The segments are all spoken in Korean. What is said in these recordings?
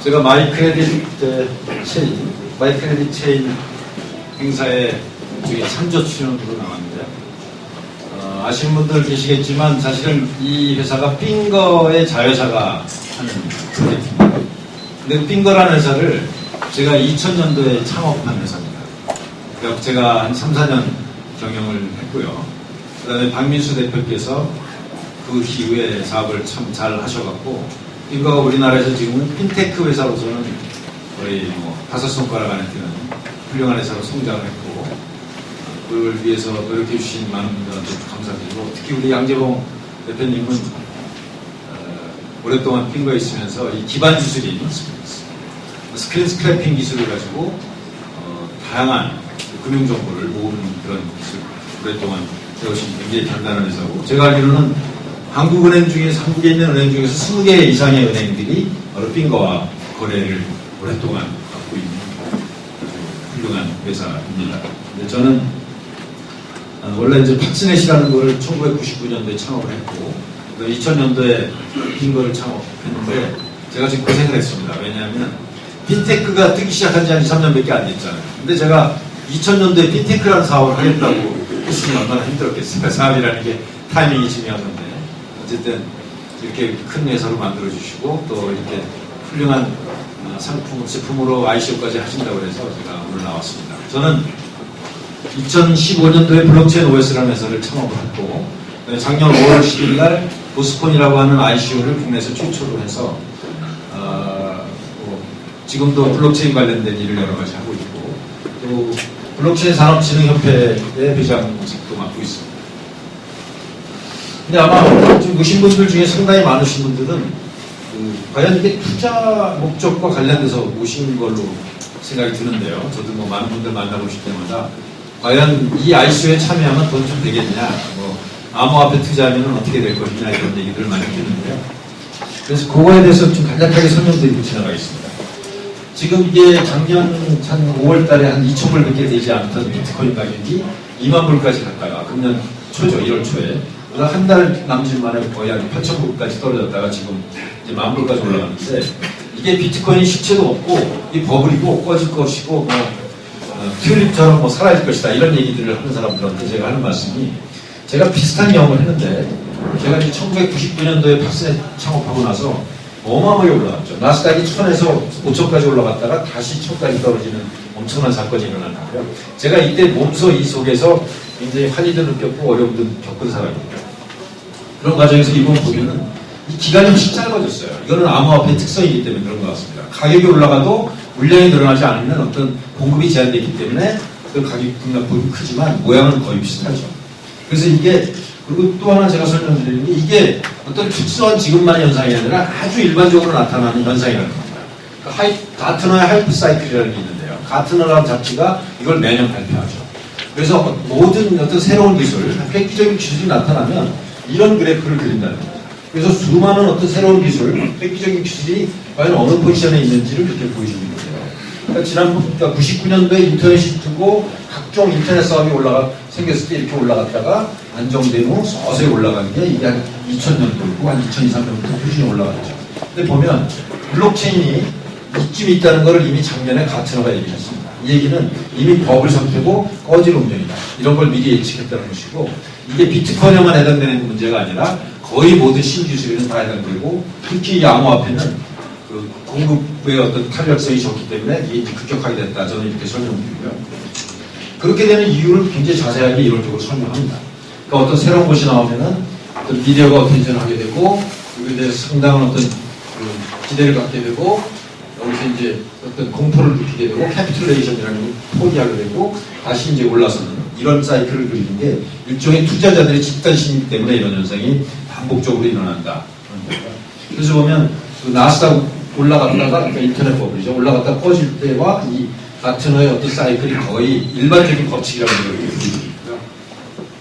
제가 마이크레딧 체인 행사에 참조 출연으로 나왔는데요. 아시는 분들 계시겠지만 사실은 이 회사가 핑거의 자회사가 하는 프로젝트입니다. 근데 그 핑거라는 회사를 제가 2000년도에 창업한 회사입니다. 그래서 제가 한 3, 4년 경영을 했고요. 그 다음에 박민수 대표께서 그 기후에 사업을 참 잘 하셔갖고 핑거가 우리나라에서 지금은 핀테크 회사로서는 거의 다섯 손가락 안에 드는 훌륭한 회사로 성장을 했고, 그걸 위해서 노력해 주신 많은 분들한테 감사드리고, 특히 우리 양재봉 대표님은 오랫동안 핑거에 있으면서 이 기반 기술인 스크린 스크래핑 기술을 가지고 다양한 금융 정보를 모으는 그런 기술 오랫동안 세우신 굉장히 단단한 회사고, 제가 알기로는 한국은행 중에서, 한국에 있는 은행 중에서 20개 이상의 은행들이 바로 핑거와 거래를 오랫동안 갖고 있는 훌륭한 회사입니다. 근데 저는 원래 이제 팍스넷이라는 걸 1999년도에 창업을 했고, 2000년도에 핑거를 창업했는데, 제가 지금 고생을 했습니다. 왜냐하면 핀테크가 뜨기 시작한 지 한 2, 3년밖에 안 됐잖아요. 근데 제가 2000년도에 핀테크라는 사업을 하겠다고 했으니 얼마나 힘들었겠어요. 사업이라는 게 타이밍이 중요한 건데, 어쨌든 이렇게 큰 회사로 만들어주시고 또 이렇게 훌륭한 상품, 제품으로 ICO까지 하신다고 해서 제가 오늘 나왔습니다. 저는 2015년도에 블록체인 OS라는 회사를 창업을 했고, 작년 5월 10일 날 보스콘이라고 하는 ICO를 국내에서 최초로 해서 지금도 블록체인 관련된 일을 여러 가지 하고 있고, 또 블록체인 산업진흥협회의 회장직도 맡고 있습니다. 근데 아마 지금 오신 분들 중에 상당히 많으신 분들은 과연 이게 투자 목적과 관련돼서 오신 걸로 생각이 드는데요. 저도 많은 분들 만나보실 때마다 과연 이 ICO에 참여하면 돈 좀 되겠냐, 암호화폐 투자하면 어떻게 될 것이냐, 이런 얘기들을 많이 듣는데요. 그래서 그거에 대해서 좀 간략하게 설명드리고 지나가겠습니다. 지금 이게 작년 한 5월 달에 한 2,000불밖에 되지 않던 비트코인 가격이 2만 불까지 갔다가 금년 초죠, 1월 초에 한 달 남짓 만에 거의 한 8,000불까지 떨어졌다가 지금 이제 10,000불까지 올라갔는데, 이게 비트코인 실체도 없고 이 버블이고 꺼질 것이고 튤립처럼 사라질 것이다, 이런 얘기들을 하는 사람들한테 제가 하는 말씀이, 제가 비슷한 경험을 했는데, 제가 이제 1999년도에 팍스넷 창업하고 나서 어마어마하게 올라갔죠. 나스닥이 1000에서 5000까지 올라갔다가 다시 1000까지 떨어지는 엄청난 사건이 일어났는데요. 제가 이때 몸소 이 속에서 굉장히 환희도 느꼈고 어려움도 겪은 사람입니다. 그런 과정에서 이번 보면은 이 기간이 훨씬 짧아졌어요. 이거는 암호화폐 특성이기 때문에 그런 것 같습니다. 가격이 올라가도 물량이 늘어나지 않으면 어떤 공급이 제한되기 때문에 그 가격 등락폭이 크지만 모양은 거의 비슷하죠. 그래서 이게, 그리고 또 하나 제가 설명드리는 게, 이게 어떤 특수한 지금만의 현상이 아니라 아주 일반적으로 나타나는 현상이라는 겁니다. 가트너의 하이프 사이클이라는 게 있는데요. 가트너라는 잡지가 이걸 매년 발표하죠. 그래서 모든 어떤 새로운 기술, 획기적인 기술이 나타나면 이런 그래프를 그린다는 겁니다. 그래서 수많은 어떤 새로운 기술, 획기적인 기술이 과연 어느 포지션에 있는지를 이렇게 보여주는 거예요. 그러니까 99년도에 인터넷이 뜨고 각종 인터넷 사업이 생겼을 때 이렇게 올라갔다가 안정된 후 서서히 올라간 게 이게 한 2000년도고 한 2002~2003년부터 꾸준히 올라갔죠. 근데 보면 블록체인이 이쯤 있다는 것을 이미 작년에 가트너가 얘기했습니다. 이 얘기는 이미 버블 상태고 꺼질 운명이다, 이런 걸 미리 예측했다는 것이고, 이게 비트코인에만 해당되는 문제가 아니라 거의 모든 신기술에는 다 해당되고, 특히 이 암호화폐는 그 공급의 어떤 탄력성이 좋기 때문에 이게 급격하게 됐다, 저는 이렇게 설명드리고요. 그렇게 되는 이유를 굉장히 자세하게 이론적으로 설명합니다. 그러니까 어떤 새로운 것이 나오면은 어떤 미디어가 어텐션을 하게 되고, 여기에 대해서 상당한 어떤 기대를 갖게 되고, 여기서 이제 어떤 공포를 느끼게 되고, 캐피툴레이션이라는 걸 포기하게 되고, 다시 이제 올라서는 이런 사이클을 그리는 게 일종의 투자자들의 집단심이기 때문에 이런 현상이 반복적으로 일어난다. 그래서 보면 그 나스닥 올라갔다가, 그러니까 인터넷 버블이죠. 올라갔다가 꺼질 때와 이 가트너의 어떤 사이클이 거의 일반적인 법칙이라고 보여집니다.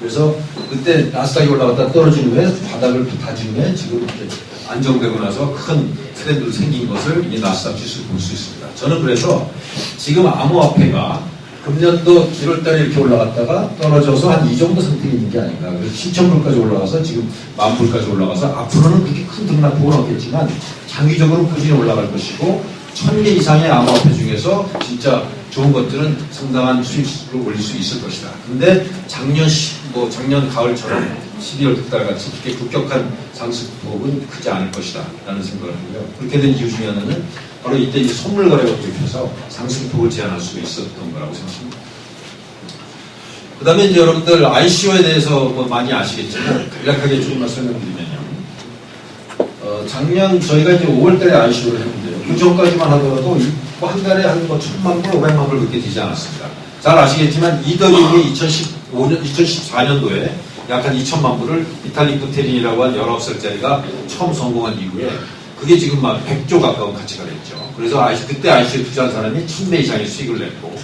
그래서 그때 나스닥이 올라갔다 떨어진 후에 바닥을 다진 후에 지금 이렇게 안정되고 나서 큰 트렌드로 생긴 것을 이 나스닥 지수를 볼 수 있습니다. 저는 그래서 지금 암호화폐가 금년도 1월달에 이렇게 올라갔다가 떨어져서 한 이 정도 상태에 있는 게 아닌가. 그래서 7,000불까지 올라가서 지금 10,000불까지 올라가서 앞으로는 그렇게 큰 등락폭은 없겠지만 장기적으로 꾸준히 올라갈 것이고 1,000개 이상의 암호화폐 중에서 진짜 좋은 것들은 상당한 수익을 올릴 수 있을 것이다. 근데 작년 가을처럼 12월 달 같이 그렇게 급격한 상승폭은 크지 않을 것이다 라는 생각을 하고요. 그렇게 된 이유 중에 하나는 바로 이때 이제 선물 거래가 도입해서 상승폭을 제한할 수 있었던 거라고 생각합니다. 그 다음에 이제 여러분들 ICO에 대해서 뭐 많이 아시겠지만 간략하게 조금만 설명드리면요. 작년 저희가 이제 5월달에 ICO를 했는데요. 그 전까지만 하더라도 한 달에 한 1,000만 불, 500만 불 그렇게 되지 않았습니다. 잘 아시겠지만 이더리움이 2014년도에 약 한 2천만 불을 비탈릭 부테린이라고 한 19살짜리가 처음 성공한 이후에 그게 지금 막 100조 가까운 가치가 됐죠. 그래서 그때 ICO에 투자한 사람이 1,000배 이상의 수익을 냈고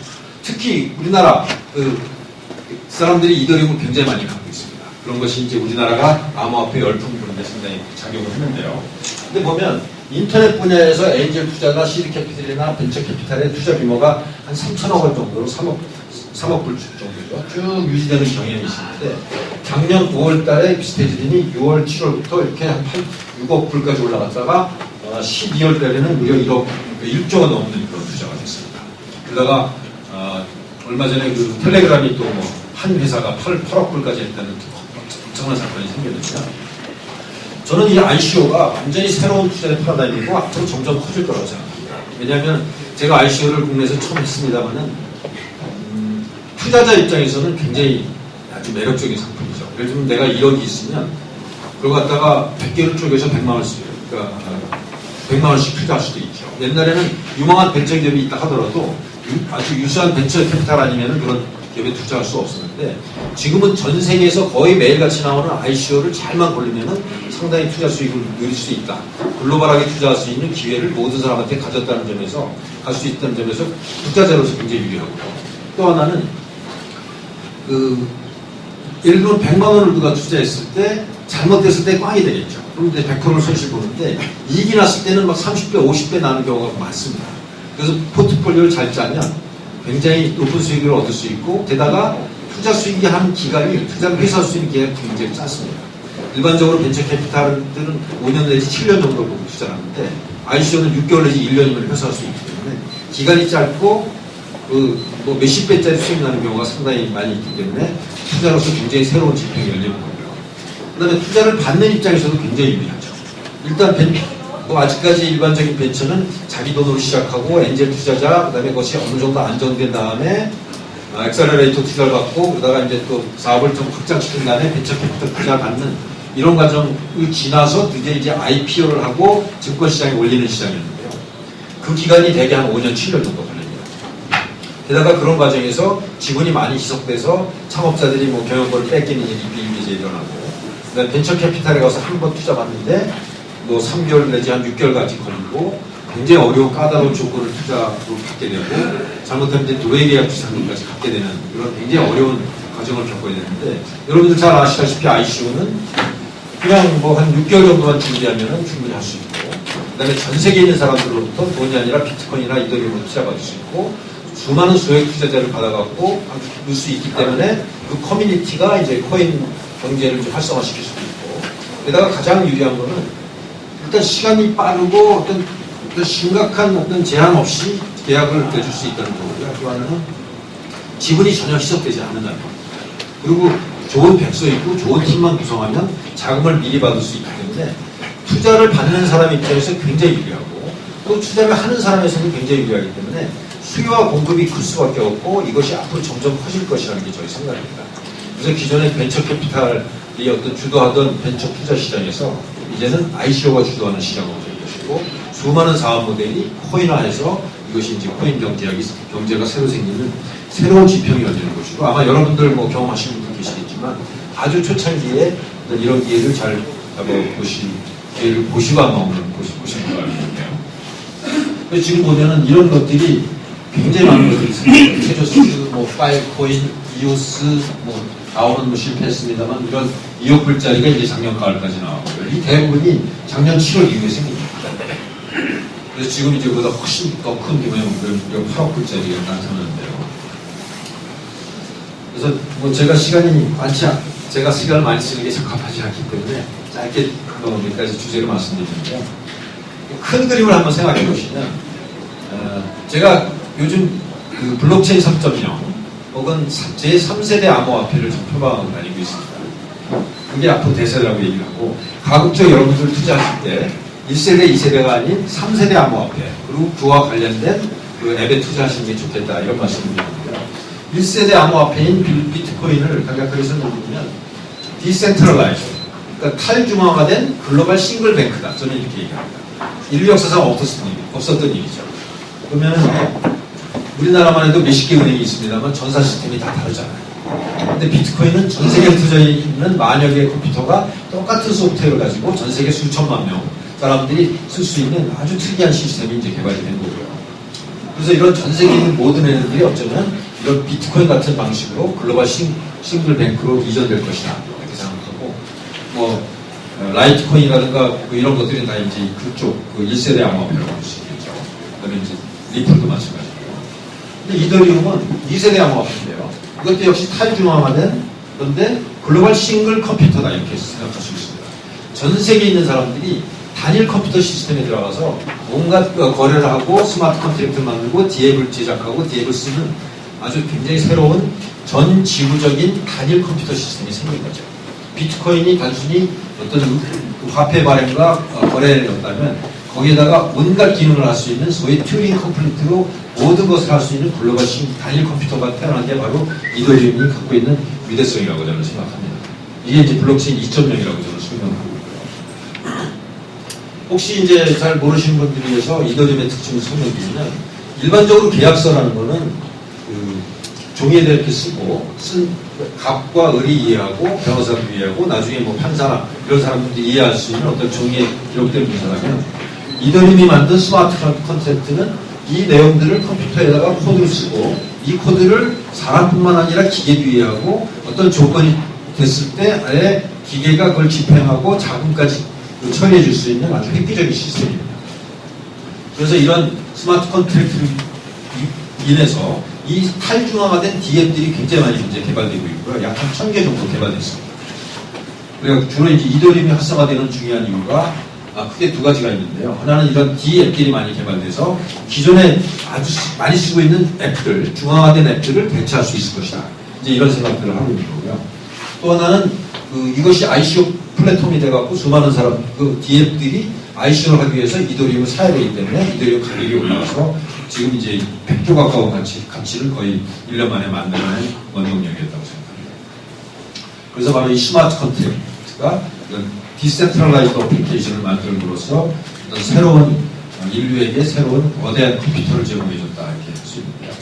특히 우리나라 그 사람들이 이더리움을 굉장히 많이 갖고 있습니다. 그런 것이 이제 우리나라가 암호화폐 열풍 부는데 상당히 작용을 했는데요. 근데 보면 인터넷 분야에서 엔젤 투자나 시드 캐피탈이나 벤처 캐피탈의 투자 규모가 한 3천억 원 정도로 3억 불 정도죠. 쭉 유지되는 경향이 있었는데 작년 9월 달에 비슷해지더니 6월, 7월부터 이렇게 한 6억 불까지 올라갔다가 12월 달에는 무려 1조가 넘는 그런 투자가 됐습니다. 그러다가 얼마 전에 그 텔레그램이 또 뭐 한 회사가 8억 불까지 했다는 엄청난 사건이 생겼는데요. 저는 이 ICO가 완전히 새로운 투자의 파라다임이고 앞으로 점점 커질 거라고 생각합니다. 왜냐하면 제가 ICO를 국내에서 처음 했습니다만은 투자자 입장에서는 굉장히 아주 매력적인 상품이죠. 예를 들면 내가 1억이 있으면 그걸 갖다가 100개를 쪼개서 100만 원씩, 그러니까 100만 원씩 투자할 수도 있죠. 옛날에는 유망한 벤처 기업이 있다 하더라도 아주 유수한 벤처 캐피탈 아니면 그런 기업에 투자할 수 없었는데 지금은 전 세계에서 거의 매일같이 나오는 ICO를 잘만 걸리면 상당히 투자 수익을 누릴 수 있다. 글로벌하게 투자할 수 있는 기회를 모든 사람한테 갈 수 있다는 점에서 투자자로서 굉장히 유리하고요. 또 하나는 예를 들면 100만 원을 누가 투자했을 때 잘못됐을 때 꽝이 되겠죠. 그럼 이제 100%를 손실 보는데 이익이 났을 때는 막 30배, 50배 나는 경우가 많습니다. 그래서 포트폴리오를 잘 짜면 굉장히 높은 수익을 얻을 수 있고 게다가 투자 수익이 한 기간이 투자를 회수할 수 있는 기간이 굉장히 짧습니다. 일반적으로 벤처 캐피탈들은 5년 내지 7년 정도 보고 투자를 하는데 ICO는 6개월 내지 1년이면 회수할 수 있기 때문에 기간이 짧고 뭐 몇십 배짜리 수익 나는 경우가 상당히 많이 있기 때문에 투자로서 굉장히 새로운 지평이 열리는 거고요. 그 다음에 투자를 받는 입장에서도 굉장히 유리하죠. 일단 아직까지 일반적인 벤처는 자기 돈으로 시작하고 엔젤 투자자, 그 다음에 그것이 어느 정도 안정된 다음에 엑셀러레이터 투자를 받고 그러다가 이제 또 사업을 좀 확장시킨 다음에 벤처 캐피탈 투자를 받는 이런 과정을 지나서 드디어 이제 IPO를 하고 증권시장에 올리는 시장이었는데요. 그 기간이 대개 한 5년, 7년 정도 걸립니다. 게다가 그런 과정에서 지분이 많이 희석돼서 창업자들이 뭐 경영권을 뺏기는 일이 이제 일어나고 그다음에 벤처 캐피탈에 가서 한 번 투자 받는데 뭐 3개월 내지 한 6개월까지 걸리고 굉장히 어려운 까다로운 조건을 투자로 받게 되고 잘못하면 이제 도래계약 비상금까지 갖게 되는 그런 굉장히 어려운 과정을 겪어야 되는데 여러분들 잘 아시다시피 ICO는 그냥 뭐 한 6개월 정도만 준비하면 충분히 할 수 있고 그 다음에 전 세계에 있는 사람들로부터 돈이 아니라 비트코인이나 이더리움을 투자받을 수 있고 수많은 수익 투자자를 받아갖고 넣을 수 있기 때문에 그 커뮤니티가 이제 코인 경제를 좀 활성화시킬 수도 있고 게다가 가장 유리한 거는 일단 시간이 빠르고 어떤 심각한 어떤 제한 없이 계약을 맺을 수 있다는 거고요. 또 하나는 지분이 전혀 희석되지 않는다는 겁니다. 그리고 좋은 백서 있고 좋은 팀만 구성하면 자금을 미리 받을 수 있기 때문에 투자를 받는 사람 입장에서 굉장히 유리하고 또 투자를 하는 사람에서는 굉장히 유리하기 때문에 수요와 공급이 클 수밖에 없고 이것이 앞으로 점점 커질 것이라는 게 저희 생각입니다. 그래서 기존의 벤처 캐피탈이 어떤 주도하던 벤처 투자 시장에서 이제는 ICO가 주도하는 시장으로 될 것이고 수많은 사업 모델이 코인화해서 이것이 이제 코인 경제가 새로 생기는 새로운 지평이 열리는 것이고 아마 여러분들 뭐 경험하신 분들 계시겠지만 아주 초창기에 이런 기회를 잘 기회를 보시고 아마 오늘 보신 걸 알겠네요. 그래서 지금 보면은 이런 것들이 굉장히 많은 것들이 있습니다. 테조스, 뭐 파일코인, 이오스, 뭐 나오는 뭐 실패했습니다만 이런 2억 불짜리가 이제 작년 가을까지 나왔고요. 이 대부분이 작년 7월 이후에 생깁니다. 그래서 지금 이제 그보다 훨씬 더 큰 규모의 8억 불짜리가 나타나는데요. 그래서 뭐 제가 시간을 많이 쓰는 게 적합하지 않기 때문에 짧게 몇 가지 주제로 말씀드리는데요. 큰 그림을 한번 생각해 보시면, 제가 요즘 그 블록체인 3.0 혹은 제3세대 암호화폐를 좀 표방하고 다니고 있습니다. 그게 앞으로 대세라고 얘기를 하고, 가급적 여러분들 투자하실 때 1세대, 2세대가 아닌 3세대 암호화폐, 그리고 그와 관련된 그 앱에 투자하시는 게 좋겠다, 이런 말씀을 드리는데요. 1세대 암호화폐인 비트코인을 간략하게 설명드리면, 디센트럴라이즈, 그러니까 탈중앙화된 글로벌 싱글 뱅크다. 저는 이렇게 얘기합니다. 인류 역사상 없었던 일이죠. 그러면 우리나라만 해도 몇십 개 은행이 있습니다만 전사 시스템이 다 다르잖아요. 근데 비트코인은 전 세계에 흩어져 있는 만여 개의 컴퓨터가 똑같은 소프트웨어를 가지고 전 세계 수천만 명 사람들이 쓸 수 있는 아주 특이한 시스템이 이제 개발이 된 거고요. 그래서 이런 전 세계에 있는 모든 애들이 어쩌면 이런 비트코인 같은 방식으로 글로벌 싱글 뱅크로 이전될 것이다, 이렇게 생각하고, 뭐 라이트코인이라든가 뭐 이런 것들이 다 이제 그쪽 그 1세대 암호화폐라고 할 수 있겠죠. 그다음에 이제 리플도 마찬가지고요. 근데 이더리움은 2세대 암호화폐인데요. 이것도 역시 탈중앙화된, 그런데 글로벌 싱글 컴퓨터다, 이렇게 생각할 수 있습니다. 전 세계에 있는 사람들이 단일 컴퓨터 시스템에 들어가서 온갖 거래를 하고 스마트 컨트랙트를 만들고 디앱을 제작하고 디앱을 쓰는 아주 굉장히 새로운 전 지구적인 단일 컴퓨터 시스템이 생긴 거죠. 비트코인이 단순히 어떤 그 화폐 발행과 거래였다면 거기에다가 온갖 기능을 할 수 있는 소위 튜링 컴플리트로 모든 것을 할 수 있는 글로벌 단일 컴퓨터가 태어난 게 바로 이더리움이 갖고 있는 위대성이라고 저는 생각합니다. 이게 이제 블록체인 2.0이라고 저는 설명하고 있고요. 혹시 이제 잘 모르시는 분들을 위해서 이더리움의 특징을 설명드리면, 일반적으로 계약서라는 거는 그 종이에다 이렇게 쓰고 쓴 갑과 을이 이해하고 변호사도 이해하고 나중에 뭐 판사나 이런 사람들이 이해할 수 있는 어떤 종이에 기록된 문서라면, 이더리움이 만든 스마트 컨트랙트는 이 내용들을 컴퓨터에다가 코드를 쓰고 이 코드를 사람뿐만 아니라 기계도 이해하고 어떤 조건이 됐을 때 아예 기계가 그걸 집행하고 자금까지 처리해 줄 수 있는 아주 획기적인 시스템입니다. 그래서 이런 스마트 컨트랙트를 인해서 이 탈중앙화된 DM들이 굉장히 많이 이제 개발되고 있고요. 약 한 1000개 정도 개발됐습니다. 그래서 주로 이제 이더리움이 활성화되는 중요한 이유가 크게 두 가지가 있는데요. 하나는 이런 D앱들이 많이 개발돼서 기존에 아주 많이 쓰고 있는 앱들, 중앙화된 앱들을 대체할 수 있을 것이다, 이제 이런 생각들을 하고 있는 거고요. 또 하나는 이것이 ICO 플랫폼이 돼갖고 수많은 사람, 그 D앱들이 ICO를 하기 위해서 이더리움을 사야 되기 때문에 이더리움 가격이 올라가서 지금 이제 100조 가까운 가치를 거의 1년 만에 만들어낸 원동력이었다고 생각합니다. 그래서 바로 이 스마트 컨트랙트가 디센트럴라이즈드 어플리케이션을 만들므로써 어떤 새로운 인류에게 새로운 거대한 컴퓨터를 제공해줬다, 이렇게 할 수 있는데요.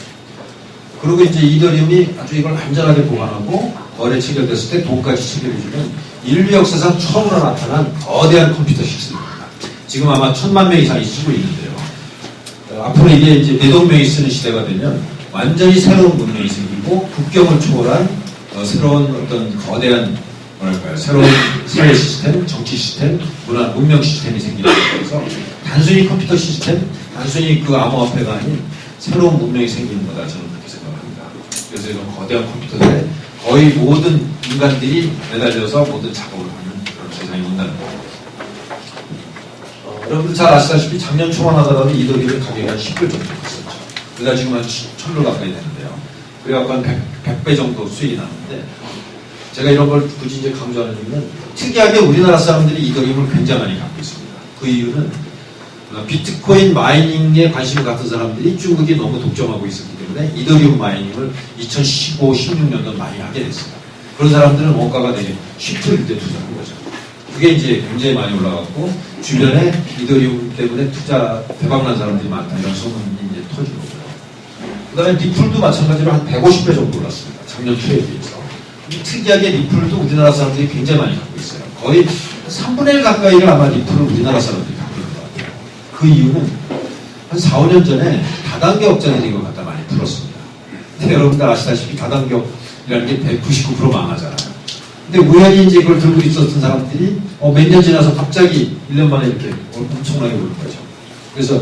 그리고 이제 이더리움이 아주 이걸 안전하게 보관하고 거래 체결됐을 때 돈까지 체결해주는 인류 역사상 처음으로 나타난 거대한 컴퓨터 시스템입니다. 지금 아마 1000만 명이 이상이 쓰고 있는데요. 앞으로 이게 이제 몇억 명이 쓰는 시대가 되면 완전히 새로운 문명이 생기고 국경을 초월한 새로운 어떤 거대한 새로운 사회 시스템, 정치 시스템, 문화, 문명 시스템이 생기는 거라서 단순히 컴퓨터 시스템, 단순히 그 암호화폐가 아닌 새로운 문명이 생기는 거다, 저는 그렇게 생각합니다. 그래서 이런 거대한 컴퓨터들에 거의 모든 인간들이 매달려서 모든 작업을 하는 그런 세상이 온다는 거예요. 여러분들 잘 아시다시피 작년 초만 하더라도 이더리움의 가격이 한 10불 정도 갔었죠. 그러다 지금 한 1000불 가까이 되는데요. 그래갖고 한 100배 정도 수익이 나는데, 제가 이런 걸 굳이 이제 강조하는 이유는 특이하게 우리나라 사람들이 이더리움을 굉장히 많이 갖고 있습니다. 그 이유는 비트코인 마이닝에 관심을 갖는 사람들이 중국이 너무 독점하고 있었기 때문에 이더리움 마이닝을 2015, 16년도 많이 하게 됐습니다. 그런 사람들은 원가가 되게 쉽게 그때 투자한 거죠. 그게 이제 굉장히 많이 올라갔고 주변에 이더리움 때문에 투자 대박난 사람들이 많다, 이런 소문이 이제 터지고 있고요. 그 다음에 리플도 마찬가지로 한 150배 정도 올랐습니다. 작년 초에 비해서. 특이하게 리플도 우리나라 사람들이 굉장히 많이 갖고 있어요. 거의 3분의 1 가까이를 아마 리플을 우리나라 사람들이 갖고 있는 것 같아요. 그 이유는 한 4, 5년 전에 다단계 업자들이 이걸 갖다 많이 풀었습니다. 근데 여러분들 아시다시피 다단계업이라는 게 199% 망하잖아요. 근데 우연히 이제 이걸 들고 있었던 사람들이 몇 년 지나서 갑자기 1년 만에 이렇게 엄청나게 오른 거죠. 그래서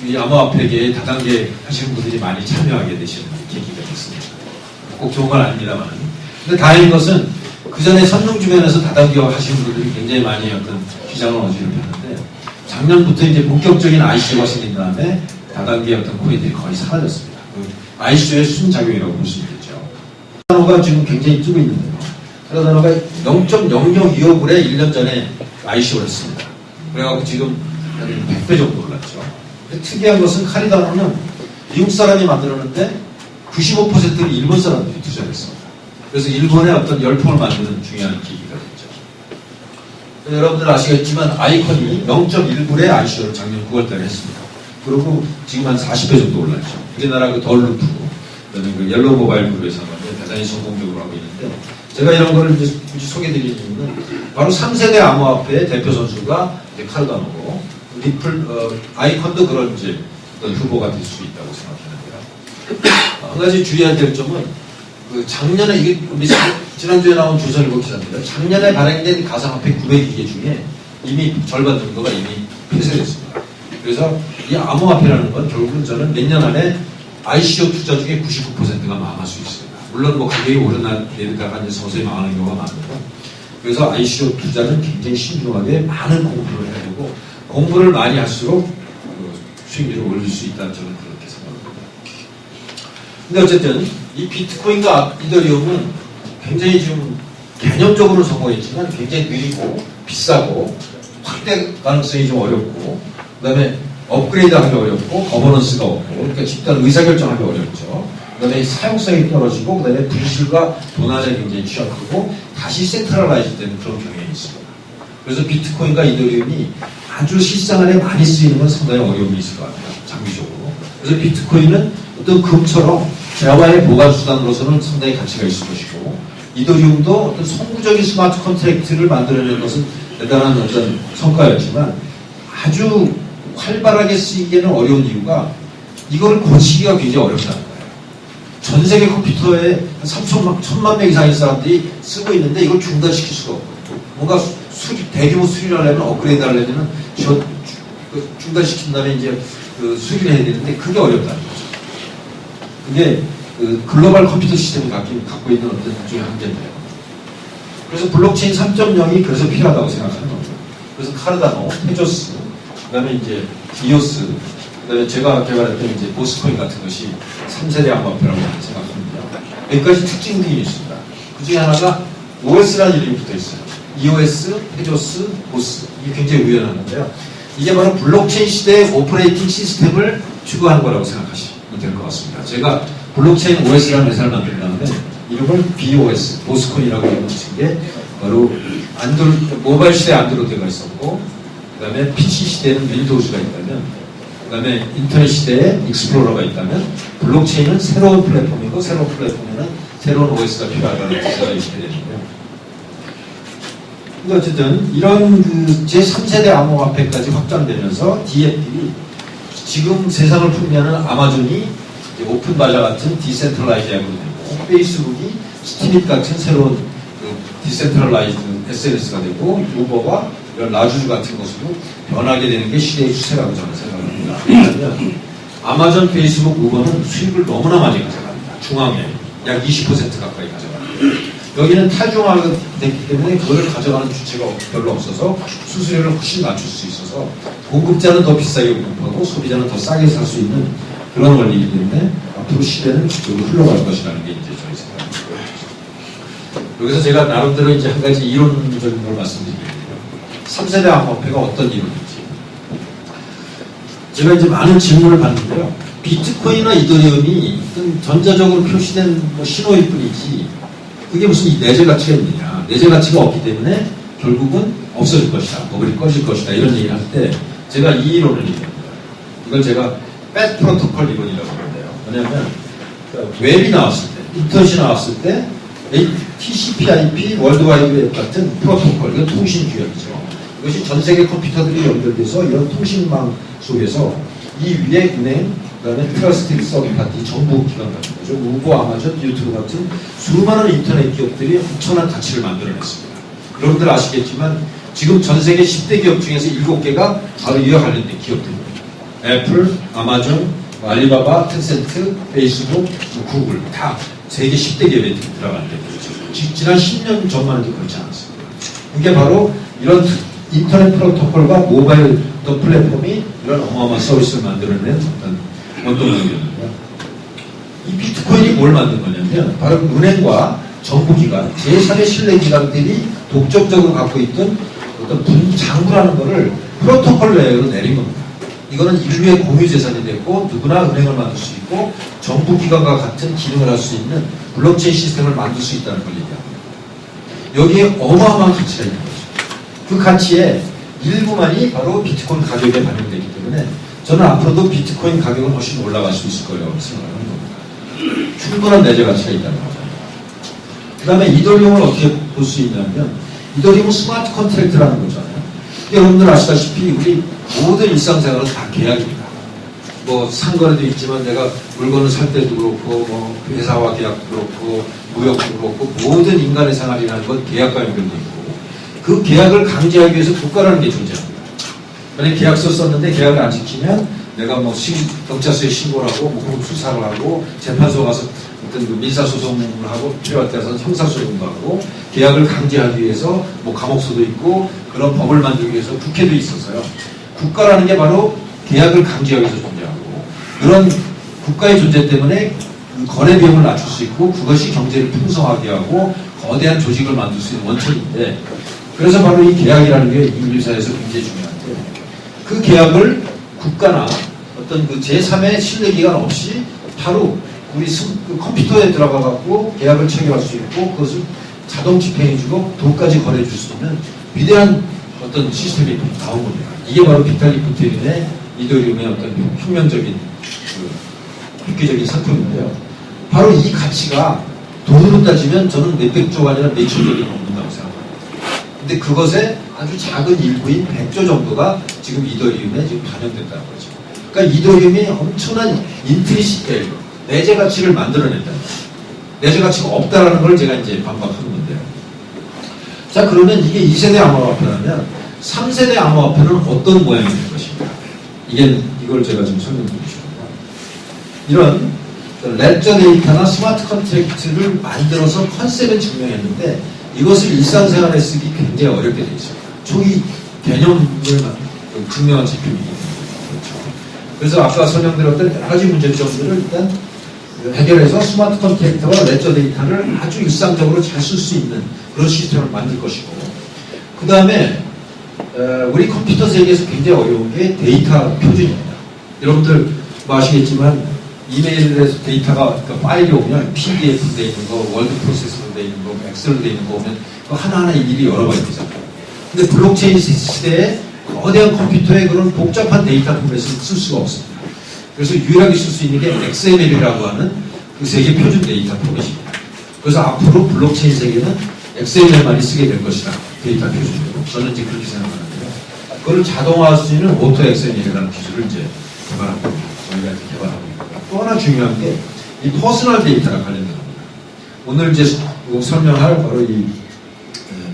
이 암호화폐계에 다단계 하시는 분들이 많이 참여하게 되시는 계기가 됐습니다. 꼭 좋은 건 아닙니다만. 근데 다행인 것은 그 전에 선릉 주변에서 다단기업 하시는 분들이 굉장히 많이 어떤 시장을 어지럽혔는데 작년부터 이제 본격적인 ICO가 생긴 다음에 다단계의 어떤 코인들이 거의 사라졌습니다. 그 ICO의 순작용이라고 볼 수 있겠죠. 카르다노가 지금 굉장히 뜨고 있는데요. 카르다노가 0.0025불에 1년 전에 ICO를 했습니다. 그래갖고 지금 한 100배 정도 올랐죠. 근데 특이한 것은 카르다노는 미국 사람이 만들었는데 95%를 일본 사람들이 투자했습니다. 그래서 일본의 어떤 열풍을 만드는 중요한 계기가 됐죠. 여러분들 아시겠지만 아이콘이 0.1불에 ICO를 작년 9월달에 했습니다. 그리고 지금 한 40배 정도 올랐죠. 우리나라 그 덜루프, 그다음에 그 옐로우 모바일 그룹에서 대단히 성공적으로 하고 있는데 제가 이런 거를 이제 굳이 소개드리는 이유는 바로 3세대 암호화폐의 대표 선수가 이제 카르다노고 리플, 아이콘도 그런 이제 어떤 후보가 될 수 있다고 생각하는데요. 한 가지 주의해야 될 점은 그 작년에 이게 우리 지난주에 나온 조선일보 기사인데요. 작년에 발행된 가상화폐 900개 중에 이미 절반 정도가 이미 폐쇄됐습니다. 그래서 이 암호화폐라는 건 결국은 저는 몇 년 안에 ICO 투자 중에 99%가 망할 수 있습니다. 물론 뭐 가격이 오르내리다가 이제 서서히 망하는 경우가 많고 그래서 ICO 투자는 굉장히 신중하게 많은 공부를 해야 되고 공부를 많이 할수록 수익률을 올릴 수 있다는 저는 그렇게 생각합니다. 근데 어쨌든 이 비트코인과 이더리움은 굉장히 지금 개념적으로는 성공했지만 굉장히 느리고 비싸고 확대 가능성이 좀 어렵고 그 다음에 업그레이드 하기 어렵고 거버넌스가 없고 그러니까 집단 의사결정하기 어렵죠. 그 다음에 사용성이 떨어지고 그 다음에 분실과 도난에 굉장히 취약하고 다시 센트럴라이즈 되는 그런 경향이 있습니다. 그래서 비트코인과 이더리움이 아주 실생활에 많이 쓰이는 건 상당히 어려움이 있을 것 같아요. 장기적으로. 그래서 비트코인은 어떤 금처럼 재화의 보관수단으로서는 상당히 가치가 있을 것이고 이더리움도 어떤 선구적인 스마트 컨트랙트를 만들어낸 것은 대단한 어떤 성과였지만 아주 활발하게 쓰이기에는 어려운 이유가 이거를 고치기가 굉장히 어렵다는 거예요. 전 세계 컴퓨터에 3천만 명 이상의 사람들이 쓰고 있는데 이걸 중단시킬 수가 없고 뭔가 대규모 수리를 하려면 업그레이드 하려면 중단시킨 다음에 이제 수리를 해야 되는데 그게 어렵다는 거죠. 그게 글로벌 컴퓨터 시스템을 갖고 있는 어떤 일종의 한계인데요. 그래서 블록체인 3.0이 그래서 필요하다고 생각하는 거죠. 그래서 카르다노, 테조스, 그 다음에 이제 이오스, 그 다음에 제가 개발했던 이제 보스코인 같은 것이 3세대 암호화폐라고 생각합니다. 여기까지 특징들이 있습니다. 그 중에 하나가 OS라는 이름이 붙어 있어요. EOS, 테조스, 보스. 이게 굉장히 우연한데요. 이게 바로 블록체인 시대의 오퍼레이팅 시스템을 추구한 거라고 생각하시면 될 것 같습니다. 제가 블록체인 OS라는 회사를 만든 다음에 이름을 BOS, 보스코인이라고 이름을 붙인 게 바로 모바일 시대에 안드로이드가 있었고 그 다음에 PC 시대에는 윈도우즈가 있다면 그 다음에 인터넷 시대에 익스플로러가 있다면 블록체인은 새로운 플랫폼이고 새로운 플랫폼에는 새로운 OS가 필요하다는 뜻을 이렇게 되는데요. 근데 어쨌든 이런 제3세대 암호화폐까지 확장되면서 DF들이 지금 세상을 풍미하는 아마존이 오픈 바자 같은 디센트럴라이즈 앱으로 되고 페이스북이 스티밋 같은 새로운 디센트럴라이즈 SNS가 되고 우버가 이런 라주주 같은 것으로 변하게 되는 게 시대의 추세라고 저는 생각합니다. 왜냐하면 아마존, 페이스북, 우버는 수익을 너무나 많이 가져갑니다. 중앙에 약 20% 가까이 가져갑니다. 여기는 탈중화가 됐기 때문에 그걸 가져가는 주체가 별로 없어서 수수료를 훨씬 낮출 수 있어서 공급자는 더 비싸게 공급하고 소비자는 더 싸게 살 수 있는 그런 원리이기 때문에 앞으로 시대는 그쪽으로 흘러갈 것이라는 게 이제 저희 생각입니다. 여기서 제가 나름대로 이제 한 가지 이론적인 걸 말씀드리겠는데요. 3세대 암호화폐가 어떤 이론인지. 제가 이제 많은 질문을 받는데요. 비트코인이나 이더리움이 어떤 전자적으로 표시된 뭐 신호일 뿐이지 그게 무슨 내재 가치가 있느냐. 내재 가치가 없기 때문에 결국은 없어질 것이다. 버블이 꺼질 것이다. 이런 얘기를 할 때 제가 이 이론을 얘기합니다. 이걸 제가 팻 프로토콜 이론이라고 하는데요. 뭐냐면 웹이 나왔을 때, 인터넷이 나왔을 때 TCP/IP 월드와이드 웹 같은 프로토콜, 이건 통신 규약이죠. 이것이 전 세계 컴퓨터들이 연결돼서 이런 통신망 속에서 이 위에 은행, 그 다음에 트러스티드 서비스파티, 정부 기관 같은 거죠. 우버, 아마존, 유튜브 같은 수많은 인터넷 기업들이 엄청난 가치를 만들어냈습니다. 여러분들 아시겠지만 지금 전 세계 10대 기업 중에서 7개가 바로 이와 관련된 기업들입니다. 애플, 아마존, 알리바바, 텐센트, 페이스북, 구글 다 세계 10대 기업에 들어갈 때 지난 10년 전만 해도 그렇지 않았어요. 그게 바로 이런 인터넷 프로토콜과 모바일 어떤 플랫폼이 이런 어마어마한 서비스를 만들어낸 어떤 원동력이었는데요. 이 비트코인이 뭘 만든 거냐면 바로 은행과 정부기관, 제3의 신뢰기관들이 독점적으로 갖고 있던 어떤 장부라는 거를 프로토콜 레이어로 내린 겁니다. 이거는 인류의 공유재산이 됐고 누구나 은행을 만들 수 있고 정부기관과 같은 기능을 할 수 있는 블록체인 시스템을 만들 수 있다는 걸 얘기합니다. 여기에 어마어마한 가치가 있는 거죠. 그 가치의 일부만이 바로 비트코인 가격에 반영되기 때문에 저는 앞으로도 비트코인 가격은 훨씬 올라갈 수 있을 거라고 생각하는 겁니다. 충분한 내재 가치가 있다는 거죠. 그 다음에 이더리움을 어떻게 볼 수 있냐면 이더리움은 스마트 컨트랙트라는 거잖아요. 여러분들 아시다시피 우리 모든 일상생활은 다 계약입니다. 뭐 상거래도 있지만 내가 물건을 살 때도 그렇고 뭐 회사와 계약도 그렇고 무역도 그렇고 모든 인간의 생활이라는 건 계약과 연결되어 있고 그 계약을 강제하기 위해서 국가라는 게 존재합니다. 만약에 계약서 썼는데 계약을 안 지키면 내가 뭐 경찰서에 신고를 하고 뭐 수사를 하고 재판소 가서 어떤 그 민사소송을 하고 필요할 때는 형사소송도 하고 계약을 강제하기 위해서 뭐 감옥소도 있고 그런 법을 만들기 위해서 국회도 있어서요. 국가라는 게 바로 계약을 강제하기 위해서 존재하고 그런 국가의 존재 때문에 그 거래 비용을 낮출 수 있고 그것이 경제를 풍성하게 하고 거대한 조직을 만들 수 있는 원천인데 그래서 바로 이 계약이라는 게 인류사에서 굉장히 중요한데 그 계약을 국가나 어떤 그 제3의 신뢰기관 없이 바로 우리 그 컴퓨터에 들어가 갖고 계약을 체결할 수 있고 그것을 자동 집행해주고 돈까지 거래해줄 수 있는 위대한 어떤 시스템이 나온 겁니다. 이게 바로 비탈릭 부테린의 이더리움의 어떤 혁명적인 그 획기적인 상품인데요. 바로 이 가치가 돈으로 따지면 저는 몇백조가 아니라 몇천조가 넘는다고 생각합니다. 근데 그것의 아주 작은 일부인 100조 정도가 지금 이더리움에 지금 반영됐다는 거죠. 그러니까 이더리움이 엄청난 인트리식 밸류, 내재 가치를 만들어낸다. 내재 가치가 없다라는 걸 제가 이제 반박하는 건데요. 자, 그러면 이게 2세대 암호화폐라면 3세대 암호화폐는 어떤 모양이 될 것인가? 이걸 제가 지금 설명드리고 싶습니다. 이런 레저 데이터나 스마트 컨트랙트를 만들어서 컨셉은 증명했는데 이것을 일상생활에 쓰기 굉장히 어렵게 되어 있습니다. 초기 개념을 증명한 제품이기 때문에 그렇죠. 그래서 아까 설명드렸던 여러 가지 문제점들을 일단 해결해서 스마트 컨트랙터와 레저 데이터를 아주 일상적으로 잘 쓸 수 있는 그런 시스템을 만들 것이고 그 다음에 우리 컴퓨터 세계에서 굉장히 어려운 게 데이터 표준입니다. 여러분들 뭐 아시겠지만 이메일에서 데이터가 그러니까 파일이 오면 PDF로 되어 있는 거, 월드 프로세서로 되어 있는 거, 엑셀로 되어 있는 거 오면 그 하나하나 일일이 여러 가지 되잖아요. 근데 블록체인 시대에 거대한 컴퓨터에 그런 복잡한 데이터 포맷을 쓸 수가 없습니다. 그래서 유일하게 쓸 수 있는 게 XML이라고 하는 그 세계 표준 데이터 포맷입니다. 그래서 앞으로 블록체인 세계는 XML만이 쓰게 될 것이다. 데이터 표준으로. 저는 이제 그렇게 생각하는데요. 그걸 자동화할 수 있는 오토 XML이라는 기술을 이제 개발하고 있습니다. 저희가 이제 개발하고 있습니다. 또 하나 중요한 게 이 퍼스널 데이터랑 관련된 겁니다. 오늘 이제 설명할 바로 이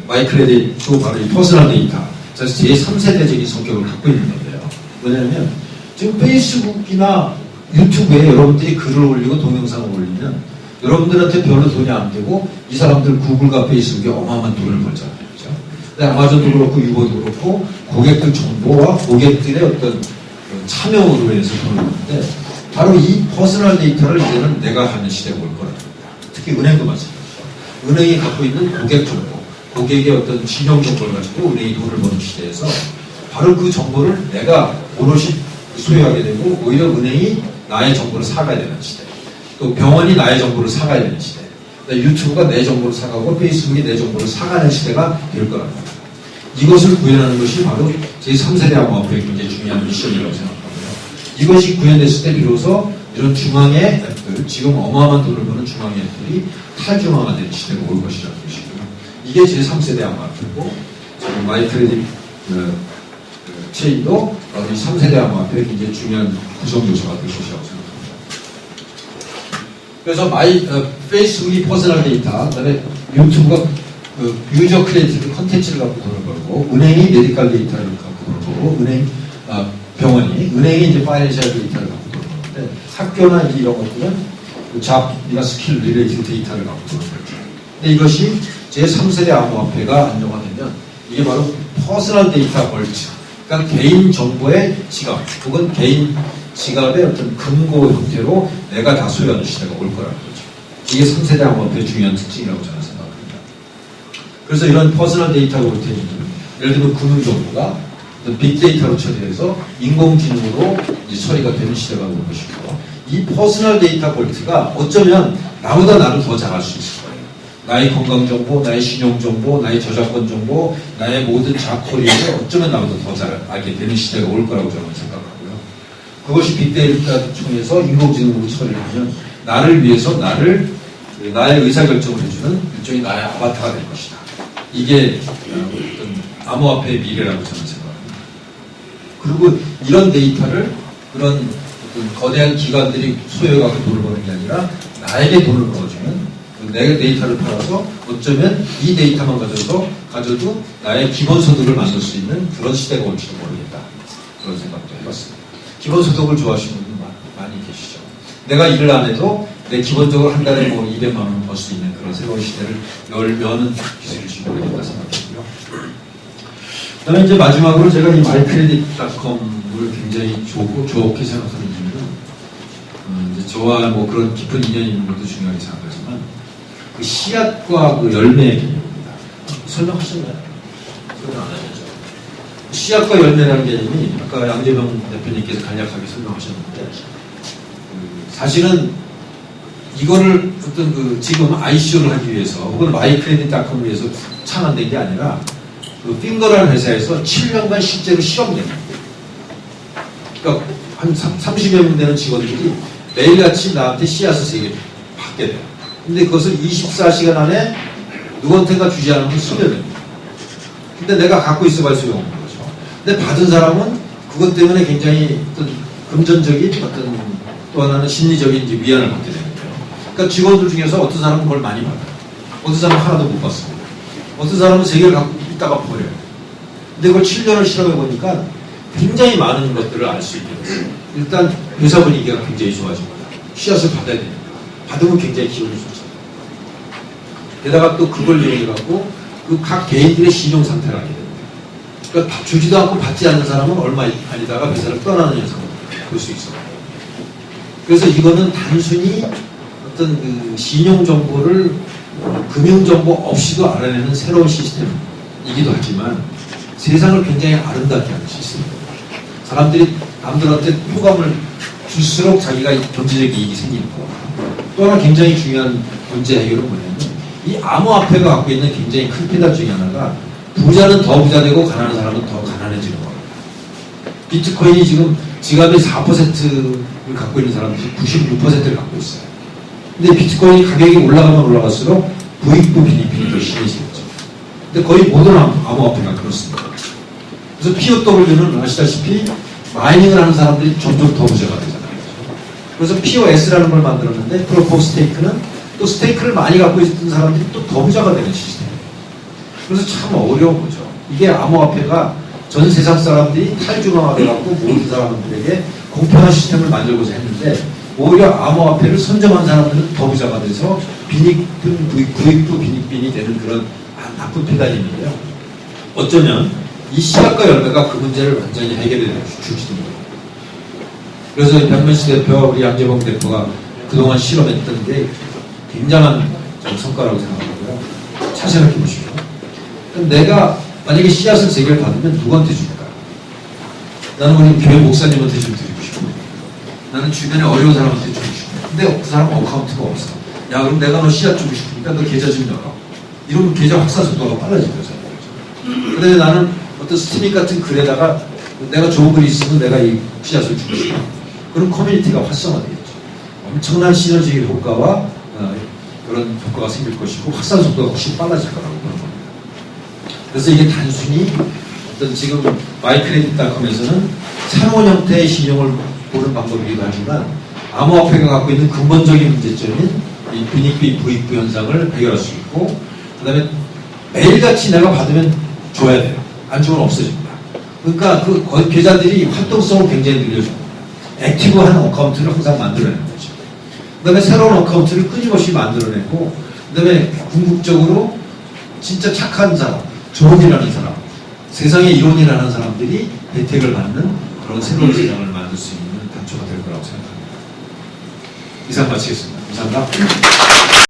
마이크레딧도 바로 이 퍼스널 데이터. 그래서 제3세대적인 성격을 갖고 있는 건데요. 뭐냐면 지금 페이스북이나 유튜브에 여러분들이 글을 올리고 동영상을 올리면 여러분들한테 별로 돈이 안 되고 이 사람들 구글과 페이스북에 어마어마한 돈을 벌잖아요. 그렇죠? 근데 아마존도 그렇고 유보도 그렇고 고객들 정보와 고객들의 어떤 참여로 해서 돈을 버는데 바로 이 퍼스널 데이터를 이제는 내가 하는 시대가 올 거라는 겁니다. 특히 은행도 마찬가지죠. 은행이 갖고 있는 고객 정보, 고객의 어떤 신용 정보를 가지고 은행이 돈을 버는 시대에서 바로 그 정보를 내가 오롯이 소유하게 되고 오히려 은행이 나의 정보를 사가야 되는 시대. 또 병원이 나의 정보를 사가야 되는 시대. 유튜브가 내 정보를 사가고 페이스북이 내 정보를 사가는 시대가 될 거랍니다. 이것을 구현하는 것이 바로 제3세대 암호화폐의 굉장히 중요한 미션이라고 생각합니다. 이것이 구현됐을 때 비로소 이런 중앙의 앱들, 지금 어마어마한 돈을 버는 중앙의 앱들이 탈중앙화되는 시대가 올 것이라는 것이고요. 이게 제3세대 암호화폐고 지금 마이크레딧 체인도 이 3세대 암호화폐의 굉장히 중요한 구성 요소가 될 것이라고 생각합니다. 그래서 페이스북이 퍼스널 데이터, 그다음에 유튜브가 유저 크리에이티브 컨텐츠를 갖고 돈을 벌고 은행이 메디컬 데이터를 갖고 돈을 벌고 병원이 이제 파이낸셜 데이터를 갖고 돈을 버는데 학교나 이런 것들은 잡이나 스킬 리레이팅 데이터를 갖고 있는 거죠. 근데 이것이 제3세대 암호화폐가 안정화되면 이게 바로 퍼스널 데이터 벌트, 그러니까 개인 정보의 지갑 혹은 개인 지갑의 어떤 금고 형태로 내가 다 소유하는 시대가 올 거라는 거죠. 이게 3세대 암호화폐의 중요한 특징이라고 저는 생각합니다. 그래서 이런 퍼스널 데이터 볼트는 예를 들면 금융 정보가 빅데이터로 처리해서 인공지능으로 이제 처리가 되는 시대가 올 것이고, 이 퍼스널 데이터 볼트가 어쩌면 나보다 나를 더 잘할 수 있을 거예요. 나의 건강정보, 나의 신용정보, 나의 저작권 정보, 나의 모든 자코리를 어쩌면 나보다 더 잘 알게 되는 시대가 올 거라고 저는 생각하고요. 그것이 빅데이터를 통해서 인공지능으로 처리를 하면 나를 위해서 나의 의사결정을 해주는 일종의 나의 아바타가 될 것이다. 이게 어떤 암호화폐의 미래라고 저는 생각합니다. 그리고 이런 데이터를 그런 어떤 거대한 기관들이 소유하고 돈을 버는 게 아니라 나에게 돈을 벌어주면 내 데이터를 팔아서 어쩌면 이 데이터만 가져도 나의 기본소득을 만들 수 있는 그런 시대가 올지도 모르겠다. 그런 생각도 해봤습니다. 기본소득을 좋아하시는 분들 많이 계시죠. 내가 일을 안 해도 내 기본적으로 한 달에 뭐 200만 원 벌 수 있는 그런 새로운 시대를 열면은 기술일지 모르겠다 생각했고요. 그 다음에 이제 마지막으로 제가 이 마이크레딧.com을 굉장히 좋게 생각하는 이유는 이제 저와 뭐 그런 깊은 인연이 있는 것도 중요하게 생각하지만 그 씨앗과 그 열매의 개념입니다. 설명하셨나요? 설명 안 하셨죠? 씨앗과 열매라는 개념이 아까 양재명 대표님께서 간략하게 설명하셨는데 사실은 이거를 어떤 지금 ICO를 하기 위해서 혹은 마이크레딧.com을 위해서 창안된 게 아니라 그 핑거라는 회사에서 7년간 실제로 실험된 거예요. 그러니까 한 30여 명 되는 직원들이 매일같이 나한테 씨앗을 3개 받게 돼요. 근데 그것을 24시간 안에 누구한테가 주지 않으면 소멸됩니다. 근데 내가 갖고 있어봐야 소용없는 거죠. 근데 받은 사람은 그것 때문에 굉장히 어떤 금전적인 어떤 또 하나는 심리적인 이제 위안을 받게 되는 거예요. 그러니까 직원들 중에서 어떤 사람은 그걸 많이 받아요. 어떤 사람은 하나도 못 받습니다. 어떤 사람은 3개를 갖고 있다가 버려요. 근데 그걸 7년을 실험해보니까 굉장히 많은 것들을 알 수 있게 됐어요. 일단 회사 분위기가 굉장히 좋아집니다. 씨앗을 받아야 되니까. 받으면 굉장히 기분이 좋잖아요. 게다가 또 그걸 이용해갖고 그 각 개인들의 신용 상태를 알게 됩니다. 그러니까 주지도 않고 받지 않는 사람은 얼마 아니다가 회사를 떠나는 현상을 볼 수 있어요. 그래서 이거는 단순히 어떤 그 신용 정보를 금융 정보 없이도 알아내는 새로운 시스템이기도 하지만 세상을 굉장히 아름답게 하는 시스템입니다. 사람들이 남들한테 호감을 줄수록 자기가 경제적 이익이 생기는 거. 또 하나 굉장히 중요한 문제 해결은 뭐냐면 이 암호화폐가 갖고 있는 굉장히 큰 페달 중에 하나가 부자는 더 부자되고 가난한 사람은 더 가난해지는 거예요. 비트코인이 지금 지갑의 4%를 갖고 있는 사람들이 96%를 갖고 있어요. 근데 비트코인이 가격이 올라가면 올라갈수록 부익부 빈익빈이 더 심해지겠죠. 근데 거의 모든 암호화폐가 그렇습니다. 그래서 POW는 아시다시피 마이닝을 하는 사람들이 점점 더 부자가 되잖아요. 그래서 POS라는 걸 만들었는데 프로프 오브 스테이크는 또 스테이크를 많이 갖고 있던 사람들이 또 더 부자가 되는 시스템이에요. 그래서 참 어려운 거죠. 이게 암호화폐가 전 세상 사람들이 탈중앙화돼갖고 모든 사람들에게 공평한 시스템을 만들고자 했는데 오히려 암호화폐를 선점한 사람들은 더 부자가 돼서 부익부 빈익빈이 되는 그런 나쁜 페달이 있는데요. 어쩌면 이 씨앗과 열매가 그 문제를 완전히 해결해 줄지도 모릅니다. 그래서 변면식 대표와 우리 양재봉 대표가 그동안 실험했던 게 굉장한 성과라고 생각하고요. 잘 생각해 보십시오. 그럼 내가 만약에 씨앗을 3개를 받으면 누구한테 줄까? 나는 우리 교회 목사님한테 좀 드리고 싶고, 나는 주변에 어려운 사람한테 주고 싶고, 근데 그 사람은 어카운트가 없어. 야, 그럼 내가 너 씨앗 주고 싶으니까 너 계좌 좀 열어. 이러면 계좌 확산 속도가 빨라질 거잖아요. 그런데 나는 어떤 스티믹 같은 글에다가 내가 좋은 글이 있으면 내가 이 씨앗을 주고 싶어. 그럼 커뮤니티가 활성화되겠죠. 엄청난 시너지 효과와 그런 효과가 생길 것이고 확산 속도가 훨씬 빨라질 거라고 보는 겁니다. 그래서 이게 단순히 어떤 지금 마이크레딧.com에서는 상호 형태의 신용을 보는 방법이기도 하지만 암호화폐가 갖고 있는 근본적인 문제점인 이 빈익빈 부익부 현상을 해결할 수 있고, 그 다음에 매일같이 내가 받으면 줘야 돼요. 안 주면 없어집니다. 그러니까 그 계좌들이 활동성을 굉장히 늘려줍니다. 액티브한 어카운트를 항상 만들어내는 거죠. 그다음에 새로운 어카운트를 끊임없이 만들어내고, 그다음에 궁극적으로 진짜 착한 사람, 존이라는 사람, 세상의 이론이라는 사람들이 혜택을 받는 그런 새로운 세상을 만들 수 있는 단초가 될 거라고 생각합니다. 이상 마치겠습니다. 감사합니다.